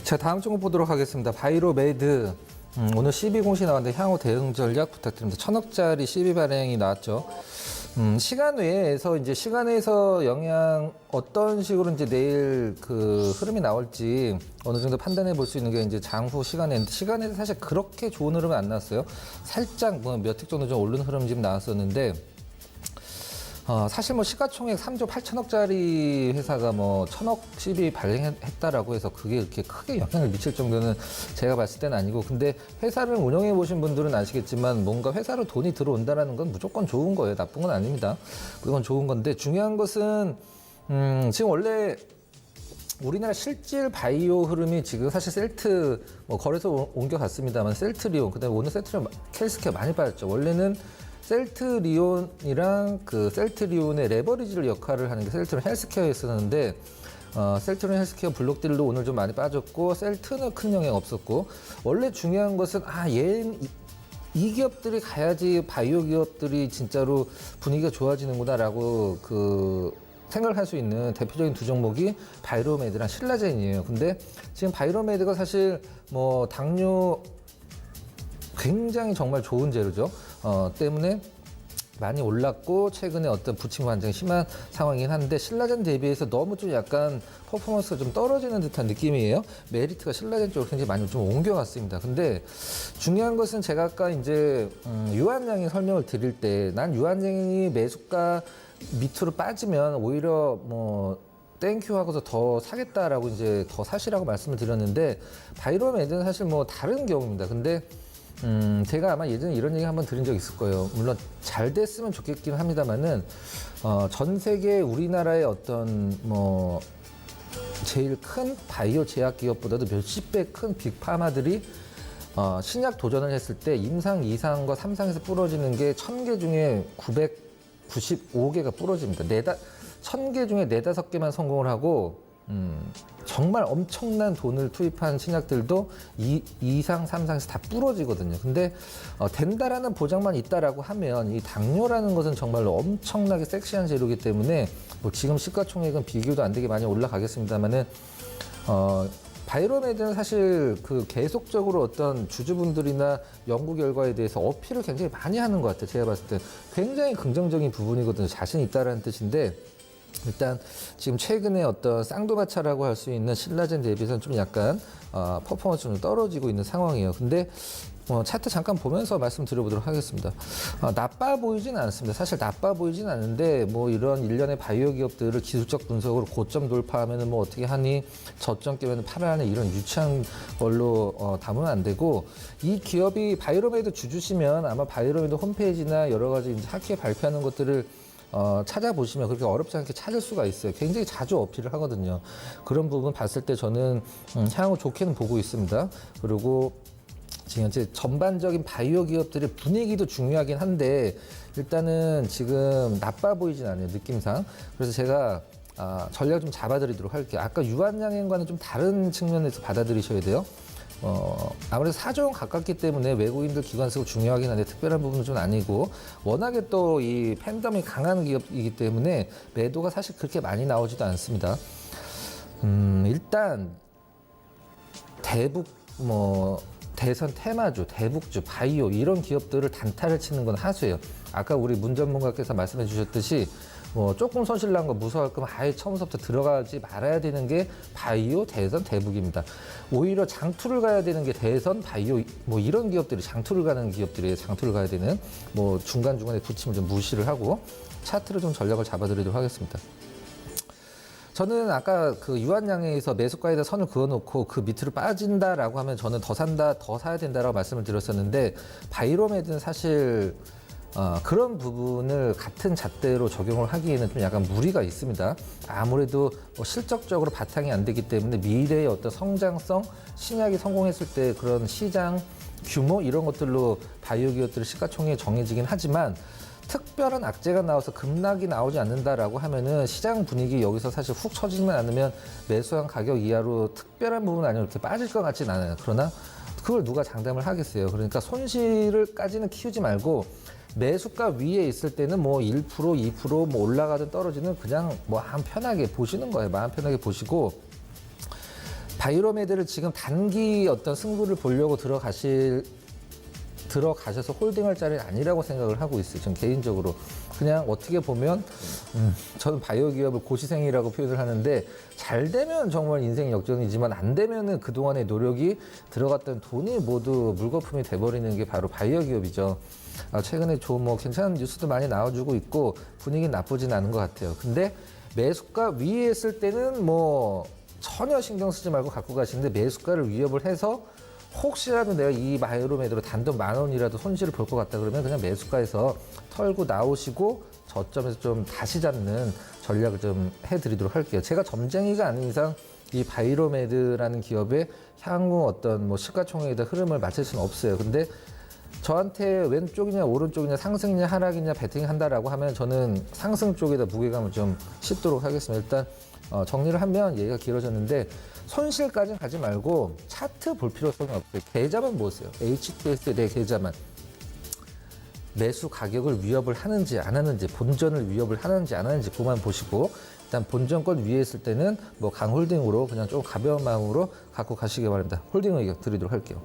자, 다음 종목 보도록 하겠습니다. 바이로메드. 오늘 12공시 나왔는데 향후 대응 전략 부탁드립니다. 1000억짜리 12 발행이 나왔죠. 시간 외에서 이제 시간 외에서 영향 어떤 식으로 이제 내일 그 흐름이 나올지 어느 정도 판단해 볼 수 있는 게 이제 장후 시간에 사실 그렇게 좋은 흐름은 안 나왔어요. 살짝 뭐 몇 틱 정도 좀 오른 흐름 지금 나왔었는데 사실 뭐 시가총액 3조 8천억짜리 회사가 뭐 1000억 CB 발행했다라고 해서 그게 이렇게 크게 영향을 미칠 정도는 제가 봤을 때는 아니고, 근데 회사를 운영해 보신 분들은 아시겠지만 뭔가 회사로 돈이 들어온다라는 건 무조건 좋은 거예요. 나쁜 건 아닙니다. 그건 좋은 건데, 중요한 것은 지금 원래 우리나라 실질 바이오 흐름이 지금 사실 셀트 뭐 거래소 옮겨갔습니다만 셀트리온, 그다음에 오늘 셀트리온 헬스케어 많이 빠졌죠. 원래는 셀트리온이랑 그 셀트리온의 레버리지를 역할을 하는 게 셀트리온 헬스케어였었는데, 셀트리온 헬스케어 블록딜도 오늘 좀 많이 빠졌고, 셀트는 큰 영향 없었고, 원래 중요한 것은 이 기업들이 가야지 바이오 기업들이 진짜로 분위기가 좋아지는구나라고 생각을 할 수 있는 대표적인 두 종목이 바이로메드랑 신라젠이에요. 근데 지금 바이로메드가 사실 뭐 당뇨 굉장히 정말 좋은 재료죠. 때문에 많이 올랐고, 최근에 어떤 부침 관장이 심한 상황이긴 한데, 신라젠 대비해서 너무 좀 약간 퍼포먼스가 좀 떨어지는 듯한 느낌이에요. 메리트가 신라젠 쪽으로 굉장히 많이 좀 옮겨갔습니다. 근데 중요한 것은 제가 아까 이제 유한양이 설명을 드릴 때, 난 유한양이 매수가 밑으로 빠지면 오히려 뭐 땡큐 하고서 더 사겠다라고 이제 더 사시라고 말씀을 드렸는데, 바이로메드는 사실 뭐 다른 경우입니다. 근데 제가 아마 예전에 이런 얘기 한번 드린 적 있을 거예요. 물론 잘 됐으면 좋겠긴 합니다만은, 전 세계 우리나라의 어떤 뭐 제일 큰 바이오 제약 기업보다도 몇십 배 큰 빅파마들이 신약 도전을 했을 때 임상, 2상과 3상에서 부러지는 게 1000개 중에 995개가 부러집니다. 1000개 중에 4, 5개만 성공을 하고, 정말 엄청난 돈을 투입한 신약들도 2상, 3상에서 다 부러지거든요. 근데 된다라는 보장만 있다라고 하면, 이 당뇨라는 것은 정말로 엄청나게 섹시한 재료이기 때문에 뭐 지금 시가총액은 비교도 안 되게 많이 올라가겠습니다만은, 바이로메드는 사실 그 계속적으로 어떤 주주분들이나 연구 결과에 대해서 어필을 굉장히 많이 하는 것 같아요. 제가 봤을 때 굉장히 긍정적인 부분이거든요. 자신 있다라는 뜻인데, 일단 지금 최근에 어떤 쌍두마차라고 할 수 있는 신라젠 대비해서는 좀 약간 퍼포먼스가 좀 떨어지고 있는 상황이에요. 근데 차트 잠깐 보면서 말씀드려보도록 하겠습니다. 나빠 보이진 않습니다. 사실 나빠 보이진 않는데, 뭐 이런 일련의 바이오 기업들을 기술적 분석으로 고점 돌파하면은 뭐 어떻게 하니, 저점 깨면 팔아하는 이런 유치한 걸로 담으면 안 되고, 이 기업이 바이로메드 주주시면 아마 바이로메드 홈페이지나 여러 가지 이제 하키에 발표하는 것들을 찾아보시면 그렇게 어렵지 않게 찾을 수가 있어요. 굉장히 자주 어필을 하거든요. 그런 부분 봤을 때 저는 향후 좋게는 보고 있습니다. 그리고 지금 현재 전반적인 바이오 기업들의 분위기도 중요하긴 한데, 일단은 지금 나빠 보이진 않아요, 느낌상. 그래서 제가 전략을 좀 잡아드리도록 할게요. 아까 유한양행과는 좀 다른 측면에서 받아들이셔야 돼요. 아무래도 4조 원 가깝기 때문에 외국인들 기관수가 중요하긴 한데, 특별한 부분은 좀 아니고, 워낙에 또 이 팬덤이 강한 기업이기 때문에 매도가 사실 그렇게 많이 나오지도 않습니다. 일단 대북 대선 테마주, 대북주, 바이오 이런 기업들을 단타를 치는 건 하수예요. 아까 우리 문 전문가께서 말씀해 주셨듯이 조금 손실 난 거 무서워할 거면 아예 처음부터 들어가지 말아야 되는 게 바이오, 대선, 대북입니다. 오히려 장투를 가야 되는 게 대선, 바이오 뭐 이런 기업들이 장투를 가는 기업들이에요. 장투를 가야 되는, 뭐 중간중간에 부침을 좀 무시를 하고 차트로 좀 전략을 잡아드리도록 하겠습니다. 저는 아까 그 유한양에서 매수가에다 선을 그어놓고 그 밑으로 빠진다라고 하면 저는 더 산다, 더 사야 된다라고 말씀을 드렸었는데, 바이로메드는 사실 그런 부분을 같은 잣대로 적용을 하기에는 좀 약간 무리가 있습니다. 아무래도 실적적으로 바탕이 안 되기 때문에 미래의 어떤 성장성, 신약이 성공했을 때 그런 시장 규모 이런 것들로 바이오 기업들의 시가총액이 정해지긴 하지만, 특별한 악재가 나와서 급락이 나오지 않는다라고 하면은 시장 분위기 여기서 사실 훅 처지면 않으면 매수한 가격 이하로 특별한 부분 아니면 이렇게 빠질 것 같진 않아요. 그러나 그걸 누가 장담을 하겠어요. 그러니까 손실을까지는 키우지 말고, 매수가 위에 있을 때는 뭐 1%, 2% 뭐 올라가든 떨어지든 그냥 뭐 마음 편하게 보시는 거예요. 마음 편하게 보시고, 바이로메드를 지금 단기 어떤 승부를 보려고 들어가셔서 홀딩할 자리는 아니라고 생각을 하고 있어요. 전 개인적으로. 그냥 어떻게 보면 저는 바이오 기업을 고시생이라고 표현을 하는데 잘 되면 정말 인생 역전이지만 안 되면은 그동안의 노력이 들어갔던 돈이 모두 물거품이 돼버리는 게 바로 바이오 기업이죠. 최근에 좀 뭐 괜찮은 뉴스도 많이 나와주고 있고 분위기는 나쁘진 않은 것 같아요. 근데 매수가 위에 있을 때는 뭐 전혀 신경 쓰지 말고 갖고 가시는데 매수가를 위협을 해서 혹시라도 내가 이 바이로메드로 단돈 10,000원이라도 손실을 볼 것 같다 그러면 그냥 매수가에서 털고 나오시고 저점에서 좀 다시 잡는 전략을 좀 해드리도록 할게요. 제가 점쟁이가 아닌 이상 이 바이로메드라는 기업의 향후 어떤 뭐 시가총액의 흐름을 맞출 수는 없어요. 근데 저한테 왼쪽이냐 오른쪽이냐 상승이냐 하락이냐 배팅 한다라고 하면 저는 상승 쪽에다 무게감을 좀 싣도록 하겠습니다. 일단 정리를 하면 얘기가 길어졌는데 손실까지는 가지 말고 차트 볼 필요성이 없어요. 계좌만 보세요. HTS에 대해 계좌만. 매수 가격을 위협을 하는지 안 하는지, 본전을 위협을 하는지 안 하는지 그만 보시고 일단 본전권 위에 있을 때는 뭐 강홀딩으로 그냥 좀 가벼운 마음으로 갖고 가시기 바랍니다. 홀딩 의견 드리도록 할게요.